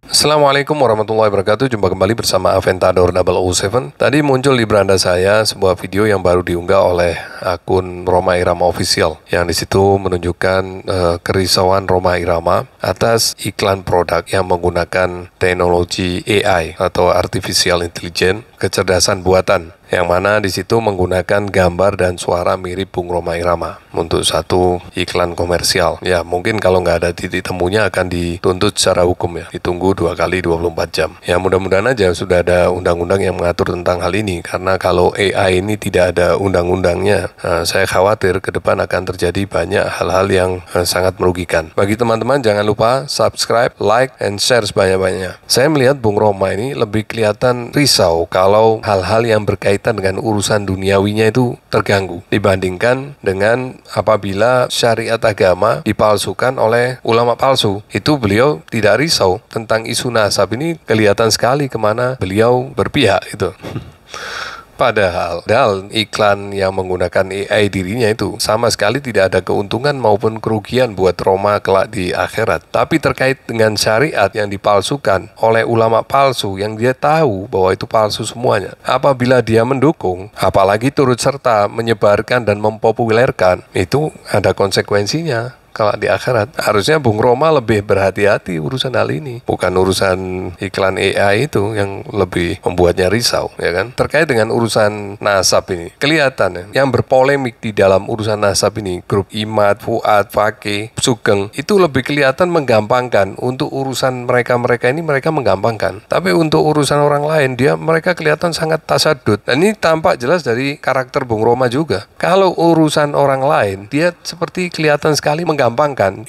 Assalamualaikum warahmatullahi wabarakatuh. Jumpa kembali bersama Aventador 007. Tadi muncul di beranda saya sebuah video yang baru diunggah oleh akun Rhoma Irama Official, yang di situ menunjukkan kerisauan Rhoma Irama atas iklan produk yang menggunakan teknologi AI atau Artificial Intelligence, kecerdasan buatan, yang mana di situ menggunakan gambar dan suara mirip Bung Rhoma Irama untuk satu iklan komersial. Ya, mungkin kalau nggak ada titik temunya akan dituntut secara hukum, ya, ditunggu 2 kali 24 jam. Ya, mudah-mudahan aja sudah ada undang-undang yang mengatur tentang hal ini, karena kalau AI ini tidak ada undang-undangnya, saya khawatir ke depan akan terjadi banyak hal-hal yang sangat merugikan. Bagi teman-teman, jangan lupa subscribe, like, and share sebanyak-banyaknya. Saya melihat Bung Rhoma ini lebih kelihatan risau kalau hal-hal yang berkaitan dengan urusan duniawinya itu terganggu dibandingkan dengan apabila syariat agama dipalsukan oleh ulama palsu. Itu beliau tidak risau. Tentang isu nasab ini kelihatan sekali kemana beliau berpihak itu. Padahal iklan yang menggunakan AI dirinya itu sama sekali tidak ada keuntungan maupun kerugian buat Rhoma kelak di akhirat. Tapi terkait dengan syariat yang dipalsukan oleh ulama palsu yang dia tahu bahwa itu palsu semuanya, apabila dia mendukung, apalagi turut serta menyebarkan dan mempopulerkan, itu ada konsekuensinya. Kalau di akhirat, harusnya Bung Rhoma lebih berhati-hati urusan hal ini, bukan urusan iklan AI itu yang lebih membuatnya risau, ya kan? Terkait dengan urusan nasab ini, kelihatan yang berpolemik di dalam urusan nasab ini, grup Imad, Fuad, Fakih, Sugeng, itu lebih kelihatan menggampangkan. Untuk urusan mereka ini mereka menggampangkan, tapi untuk urusan orang lain mereka kelihatan sangat tasadud. Dan ini tampak jelas dari karakter Bung Rhoma juga. Kalau urusan orang lain, dia seperti kelihatan sekali menggampangkan.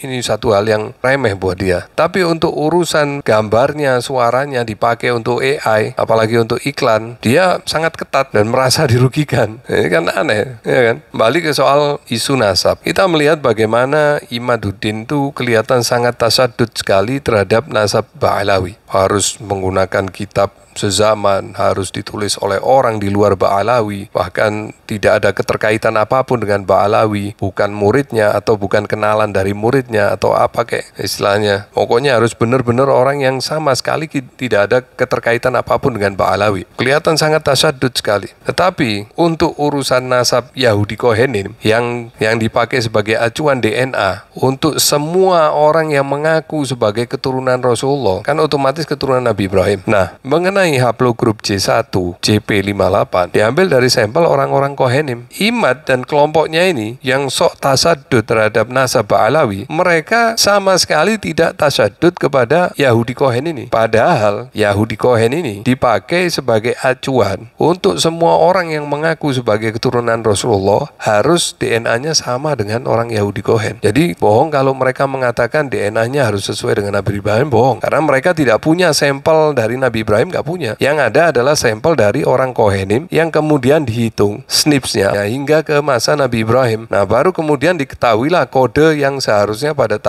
Ini satu hal yang remeh buat dia. Tapi untuk urusan gambarnya, suaranya dipakai untuk AI, apalagi untuk iklan, dia sangat ketat dan merasa dirugikan. Ini kan aneh, ya kan? Balik ke soal isu nasab. Kita melihat bagaimana Imaduddin itu kelihatan sangat tasadud sekali terhadap nasab Ba'alawi. Harus menggunakan kitab sezaman, harus ditulis oleh orang di luar Ba'alawi, bahkan tidak ada keterkaitan apapun dengan Ba'alawi, bukan muridnya atau bukan kenalan dari muridnya atau apa kayak istilahnya. Pokoknya harus benar-benar orang yang sama sekali tidak ada keterkaitan apapun dengan Ba'alawi. Kelihatan sangat tasyadud sekali. Tetapi untuk urusan nasab Yahudi Kohenim yang dipakai sebagai acuan DNA untuk semua orang yang mengaku sebagai keturunan Rasulullah, kan otomatis keturunan Nabi Ibrahim. Nah, mengenai haplogrup J1, JP58 diambil dari sampel orang-orang Kohenim. Imad dan kelompoknya ini yang sok tasadud terhadap nasab Ba'alawi, mereka sama sekali tidak tasadud kepada Yahudi Kohen ini. Padahal Yahudi Kohen ini dipakai sebagai acuan untuk semua orang yang mengaku sebagai keturunan Rasulullah harus DNA-nya sama dengan orang Yahudi Kohen. Jadi bohong kalau mereka mengatakan DNA-nya harus sesuai dengan Nabi Ibrahim, bohong. Karena mereka tidak punya sampel dari Nabi Ibrahim, nggak punya. Yang ada adalah sampel dari orang Kohenim yang kemudian dihitung snipsnya hingga ke masa Nabi Ibrahim. Nah, baru kemudian diketahuilah kode yang seharusnya pada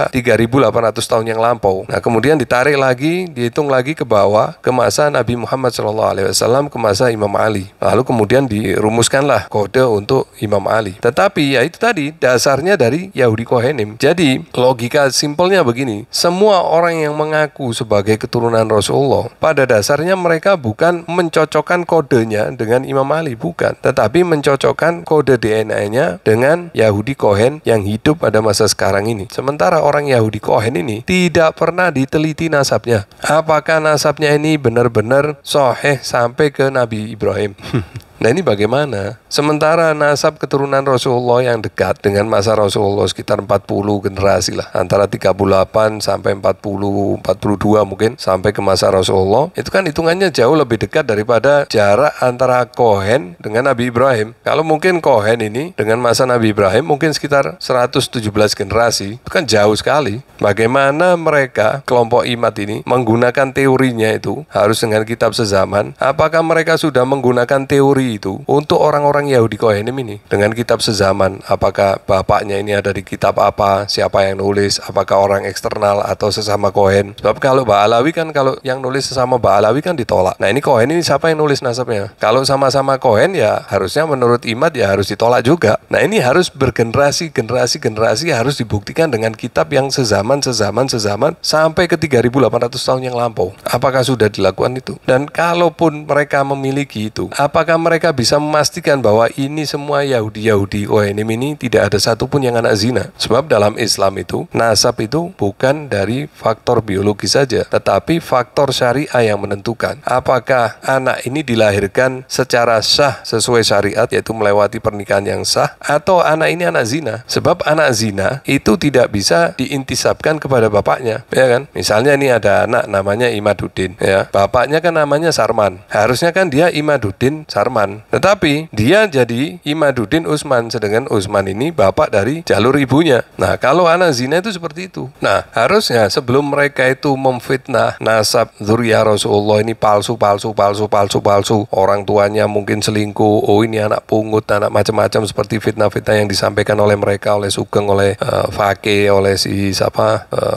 3.800 tahun yang lampau. Nah, kemudian ditarik lagi, dihitung lagi ke bawah ke masa Nabi Muhammad SAW, ke masa Imam Ali. Lalu kemudian dirumuskanlah kode untuk Imam Ali. Tetapi ya itu tadi dasarnya dari Yahudi Kohenim. Jadi logika simpelnya begini, semua orang yang mengaku sebagai keturunan Rasulullah, pada dasarnya mereka bukan mencocokkan kodenya dengan Imam Ali, bukan, tetapi mencocokkan kode DNA-nya dengan Yahudi Kohen yang hidup pada masa sekarang ini. Sementara orang Yahudi Kohen ini tidak pernah diteliti nasabnya. Apakah nasabnya ini benar-benar sahih sampai ke Nabi Ibrahim? Nah, ini bagaimana? Sementara nasab keturunan Rasulullah yang dekat dengan masa Rasulullah sekitar 40 generasi lah, antara 38 sampai 40, 42 mungkin sampai ke masa Rasulullah, itu kan hitungannya jauh lebih dekat daripada jarak antara Kohen dengan Nabi Ibrahim. Kalau mungkin Kohen ini dengan masa Nabi Ibrahim mungkin sekitar 117 generasi, itu kan jauh sekali. Bagaimana mereka, kelompok Imad ini, menggunakan teorinya itu harus dengan kitab sezaman? Apakah mereka sudah menggunakan teori genealogi itu untuk orang-orang Yahudi Kohenim ini dengan kitab sezaman, apakah bapaknya ini ada di kitab apa, siapa yang nulis, apakah orang eksternal atau sesama Kohen. Sebab kalau Ba'alawi kan, kalau yang nulis sesama Ba'alawi kan ditolak. Nah ini Kohen ini siapa yang nulis nasabnya? Kalau sama-sama Kohen ya harusnya menurut Imad ya harus ditolak juga. Nah ini harus bergenerasi harus dibuktikan dengan kitab yang sezaman sampai ke 3.800 tahun yang lampau. Apakah sudah dilakukan itu? Dan kalaupun mereka memiliki itu, apakah mereka bisa memastikan bahwa ini semua Yahudi Kohenim ini tidak ada satupun yang anak zina? Sebab dalam Islam itu nasab itu bukan dari faktor biologi saja, tetapi faktor syariah yang menentukan apakah anak ini dilahirkan secara sah sesuai syariat, yaitu melewati pernikahan yang sah, atau anak ini anak zina. Sebab anak zina itu tidak bisa diintisabkan kepada bapaknya, ya kan? Misalnya ini ada anak namanya Imaduddin, ya, bapaknya kan namanya Sarman, harusnya kan dia Imaduddin Sarman, tetapi dia jadi Imaduddin Utsman, sedangkan Utsman ini bapak dari jalur ibunya. Nah kalau anak zina itu seperti itu. Nah harusnya sebelum mereka itu memfitnah nasab dzurriyyah Rasulullah ini palsu, orang tuanya mungkin selingkuh, oh ini anak pungut, anak macam-macam, seperti fitnah-fitnah yang disampaikan oleh mereka, oleh Sugeng, oleh Fakih, oleh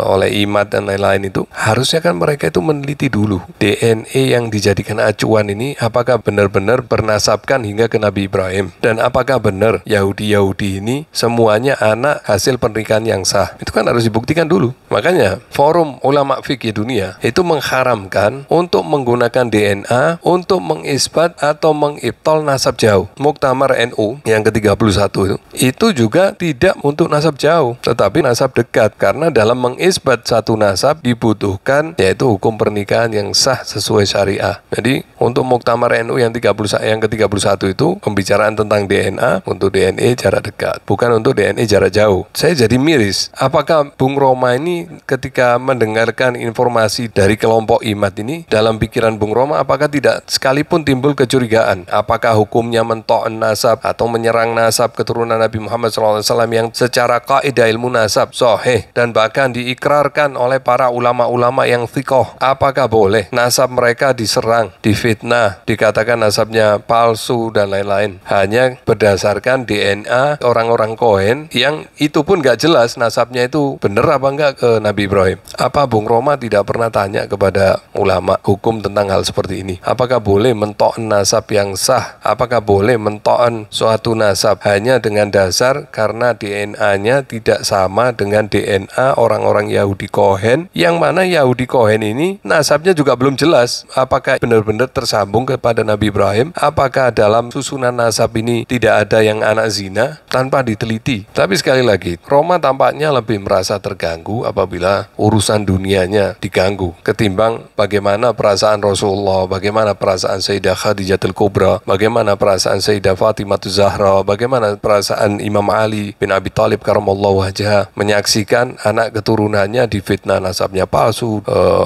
oleh Imad dan lain-lain, itu harusnya kan mereka itu meneliti dulu DNA yang dijadikan acuan ini apakah benar-benar bernasabkan hingga ke Nabi Ibrahim, dan apakah benar Yahudi ini semuanya anak hasil pernikahan yang sah. Itu kan harus dibuktikan dulu. Makanya forum ulama fikih dunia itu mengharamkan untuk menggunakan DNA untuk mengisbat atau mengibtol nasab jauh. Muktamar NU yang ke-31 itu juga tidak untuk nasab jauh, tetapi nasab dekat, karena dalam mengisbat satu nasab dibutuhkan yaitu hukum pernikahan yang sah sesuai syariah. Jadi untuk Muktamar NU yang ke-31 itu pembicaraan tentang DNA untuk DNA jarak dekat, bukan untuk DNA jarak jauh. Saya jadi miris, apakah Bung Roma ini ketika mendengarkan informasi dari kelompok Imad ini, dalam pikiran Bung Roma apakah tidak sekalipun timbul kecurigaan apakah hukumnya mento'an nasab atau menyerang nasab keturunan Nabi Muhammad SAW yang secara kaidah ilmu nasab sahih dan bahkan diikrarkan oleh para ulama-ulama yang thiqah? Apakah boleh nasab mereka diserang, difitnah, dikatakan nasabnya palsu dan lain-lain hanya berdasarkan DNA orang-orang Kohen yang itu pun gak jelas nasabnya itu benar apa enggak ke Nabi Ibrahim? Apa Bung Roma tidak pernah tanya kepada ulama hukum tentang hal seperti ini? Apakah boleh mento'an nasab yang sah? Apakah boleh mento'an suatu nasab hanya dengan dasar karena DNA-nya tidak sama dengan DNA orang-orang Yahudi Kohen, yang mana Yahudi Kohen ini nasabnya juga belum jelas apakah benar-benar tersambung kepada Nabi Ibrahim, apakah dalam susunan nasab ini tidak ada yang anak zina, tanpa diteliti. Tapi sekali lagi, Roma tampaknya lebih merasa terganggu apabila urusan dunianya diganggu ketimbang bagaimana perasaan Rasulullah, bagaimana perasaan Sayyidah Khadijatul Kubra, bagaimana perasaan Sayyidah Fatimah Zahra, bagaimana perasaan Imam Ali bin Abi Thalib karamallahu wajhah menyaksikan anak keturunannya difitnah nasabnya palsu,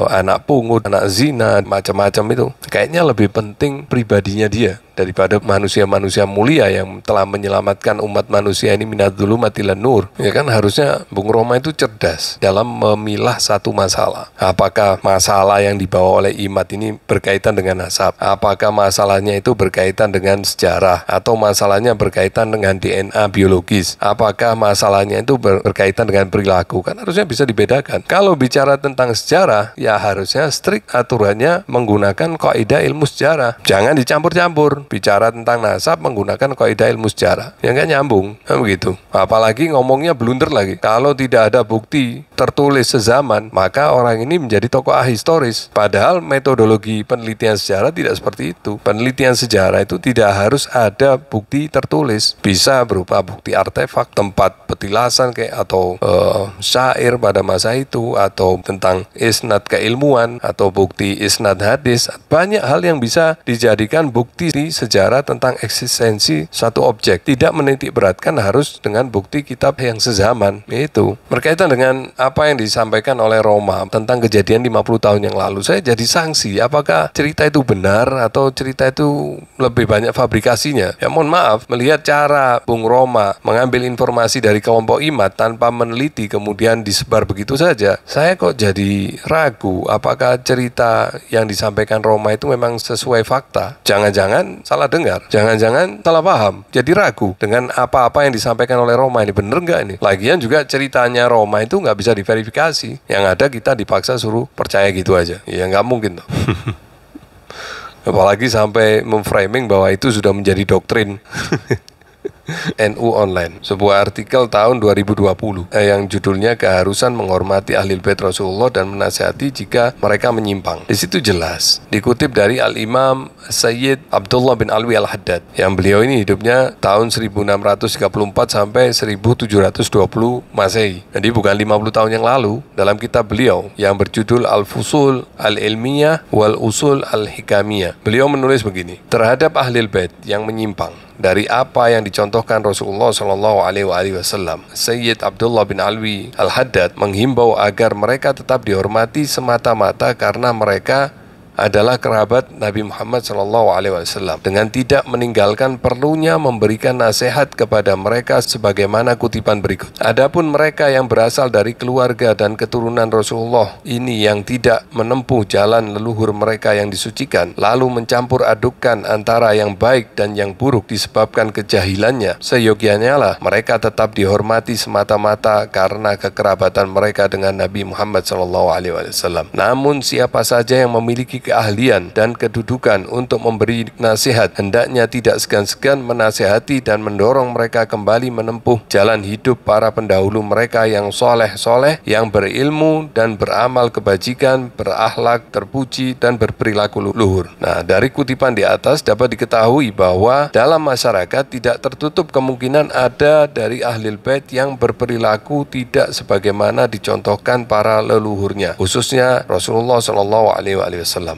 anak pungut, anak zina, macam-macam. Itu kayaknya lebih penting pribadinya dia daripada manusia-manusia mulia yang telah menyelamatkan umat manusia ini minadz-dzulumati ilan nur. Ya kan, harusnya Bung Roma itu cerdas dalam memilah satu masalah. Apakah masalah yang dibawa oleh Imad ini berkaitan dengan nasab? Apakah masalahnya itu berkaitan dengan sejarah? Atau masalahnya berkaitan dengan DNA biologis? Apakah masalahnya itu berkaitan dengan perilaku? Kan harusnya bisa dibedakan. Kalau bicara tentang sejarah, ya harusnya strict aturannya menggunakan kaidah ilmu sejarah. Jangan dicampur-campur. Bicara tentang nasab menggunakan kaidah ilmu sejarah, yang nggak nyambung, kan begitu. Apalagi ngomongnya blunder lagi. Kalau tidak ada bukti tertulis sezaman, maka orang ini menjadi tokoh ahistoris. Padahal metodologi penelitian sejarah tidak seperti itu. Penelitian sejarah itu tidak harus ada bukti tertulis, bisa berupa bukti artefak, tempat petilasan kayak atau syair pada masa itu, atau tentang isnad keilmuan, atau bukti isnad hadis. Banyak hal yang bisa dijadikan bukti di sejarah tentang eksistensi satu objek. Tidak menitik beratkan harus dengan bukti kitab yang sezaman. Itu berkaitan dengan apa yang disampaikan oleh Roma tentang kejadian 50 tahun yang lalu, saya jadi sanksi. Apakah cerita itu benar atau cerita itu lebih banyak fabrikasinya? Ya mohon maaf, melihat cara Bung Roma mengambil informasi dari kelompok IMAT tanpa meneliti kemudian disebar begitu saja, saya kok jadi ragu apakah cerita yang disampaikan Roma itu memang sesuai fakta. Jangan-jangan salah dengar, jangan-jangan salah paham, jadi ragu dengan apa-apa yang disampaikan oleh Roma ini, bener nggak ini? Lagian juga ceritanya Roma itu nggak bisa diverifikasi, yang ada kita dipaksa suruh percaya gitu aja, ya nggak mungkin tuh. Apalagi sampai memframing bahwa itu sudah menjadi doktrin NU Online, sebuah artikel tahun 2020 yang judulnya keharusan menghormati Ahlul Bait Rasulullah dan menasihati jika mereka menyimpang. Di situ jelas dikutip dari Al-Imam Sayyid Abdullah bin Alwi Al-Haddad, yang beliau ini hidupnya tahun 1634 sampai 1720 Masehi. Jadi bukan 50 tahun yang lalu. Dalam kitab beliau yang berjudul Al-Fusul Al-Ilmiyah wal Usul Al-Hikamiyah, beliau menulis begini: terhadap Ahlul Bait yang menyimpang dari apa yang dicontohkan Rasulullah Shallallahu Alaihi Wasallam, Sayyid Abdullah bin Alwi Al-Haddad menghimbau agar mereka tetap dihormati semata-mata karena mereka adalah kerabat Nabi Muhammad SAW, dengan tidak meninggalkan perlunya memberikan nasihat kepada mereka sebagaimana kutipan berikut. Adapun mereka yang berasal dari keluarga dan keturunan Rasulullah ini yang tidak menempuh jalan leluhur mereka yang disucikan, lalu mencampur adukkan antara yang baik dan yang buruk disebabkan kejahilannya, seyogianya lah mereka tetap dihormati semata-mata karena kekerabatan mereka dengan Nabi Muhammad SAW. Namun siapa saja yang memiliki keahlian dan kedudukan untuk memberi nasihat, hendaknya tidak segan-segan menasihati dan mendorong mereka kembali menempuh jalan hidup para pendahulu mereka yang soleh-soleh, yang berilmu dan beramal kebajikan, berakhlak terpuji dan berperilaku luhur. Nah, dari kutipan di atas dapat diketahui bahwa dalam masyarakat tidak tertutup kemungkinan ada dari Ahlul Bait yang berperilaku tidak sebagaimana dicontohkan para leluhurnya, khususnya Rasulullah SAW.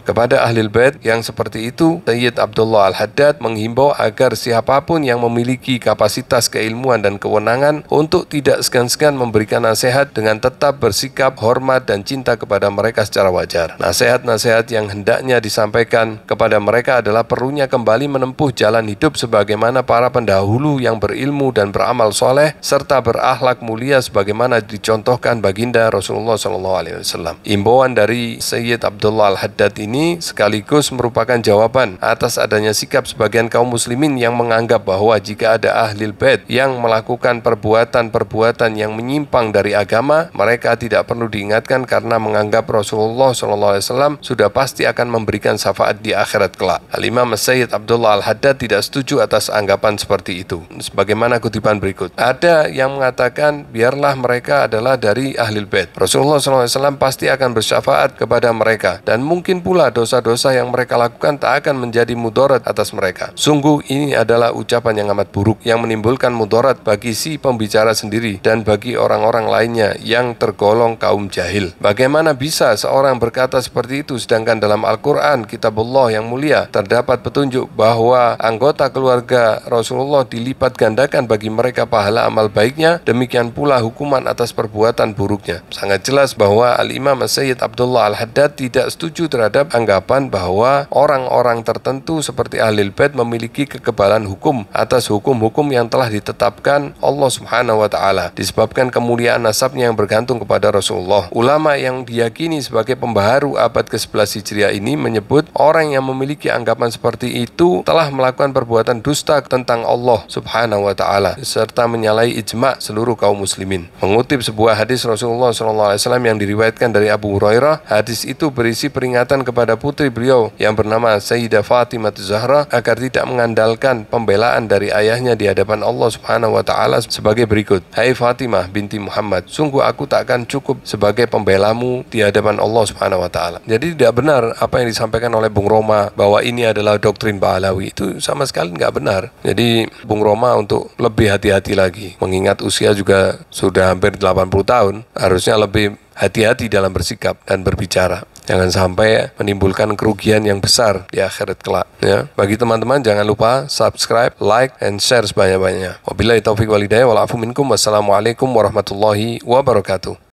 Kepada Ahlul Bait yang seperti itu, Sayyid Abdullah Al-Haddad menghimbau agar siapapun yang memiliki kapasitas keilmuan dan kewenangan untuk tidak segan-segan memberikan nasihat dengan tetap bersikap hormat dan cinta kepada mereka secara wajar. Nasihat-nasihat yang hendaknya disampaikan kepada mereka adalah perlunya kembali menempuh jalan hidup sebagaimana para pendahulu yang berilmu dan beramal soleh serta berakhlak mulia sebagaimana dicontohkan baginda Rasulullah SAW. Imbauan dari Sayyid Abdullah Al-Haddad ini sekaligus merupakan jawaban atas adanya sikap sebagian kaum muslimin yang menganggap bahwa jika ada Ahlul Bait yang melakukan perbuatan-perbuatan yang menyimpang dari agama, mereka tidak perlu diingatkan karena menganggap Rasulullah SAW sudah pasti akan memberikan syafaat di akhirat kelak. Al-Imam Sayyid Abdullah Al-Haddad tidak setuju atas anggapan seperti itu. Sebagaimana kutipan berikut, ada yang mengatakan biarlah mereka adalah dari Ahlul Bait, Rasulullah SAW pasti akan bersyafaat kepada mereka, dan mungkin pula dosa-dosa yang mereka lakukan tak akan menjadi mudarat atas mereka. Sungguh ini adalah ucapan yang amat buruk yang menimbulkan mudarat bagi si pembicara sendiri dan bagi orang-orang lainnya yang tergolong kaum jahil. Bagaimana bisa seorang berkata seperti itu sedangkan dalam Al-Quran, kitabullah yang mulia, terdapat petunjuk bahwa anggota keluarga Rasulullah dilipat gandakan bagi mereka pahala amal baiknya, demikian pula hukuman atas perbuatan buruknya. Sangat jelas bahwa Al-Imam Sayyid Abdullah Al-Haddad tidak setuju terhadap anggapan bahwa orang-orang tertentu seperti Ahlul Bait memiliki kekebalan hukum atas hukum-hukum yang telah ditetapkan Allah Subhanahu wa Ta'ala disebabkan kemuliaan nasabnya yang bergantung kepada Rasulullah. Ulama yang diyakini sebagai pembaharu abad ke-11 Hijriah ini menyebut orang yang memiliki anggapan seperti itu telah melakukan perbuatan dusta tentang Allah Subhanahu wa Ta'ala serta menyalahi ijma' seluruh kaum muslimin. Mengutip sebuah hadis Rasulullah SAW yang diriwayatkan dari Abu Hurairah, hadis itu berisi peringatan kepada putri beliau yang bernama Sayyidah Fatimah Zahra agar tidak mengandalkan pembelaan dari ayahnya di hadapan Allah Subhanahu wa Ta'ala sebagai berikut: Hai Fatimah binti Muhammad, sungguh aku tak akan cukup sebagai pembelamu di hadapan Allah Subhanahu wa Ta'ala. Jadi tidak benar apa yang disampaikan oleh Bung Roma bahwa ini adalah doktrin Pahlawi, itu sama sekali nggak benar. Jadi Bung Roma untuk lebih hati-hati lagi, mengingat usia juga sudah hampir 80 tahun, harusnya lebih hati-hati dalam bersikap dan berbicara. Jangan sampai menimbulkan kerugian yang besar di akhirat kelak. Ya. Bagi teman-teman jangan lupa subscribe, like, and share sebanyak-banyaknya. Wabillahi taufiq walhidayah wal afu minkum. Wassalamualaikum warahmatullahi wabarakatuh.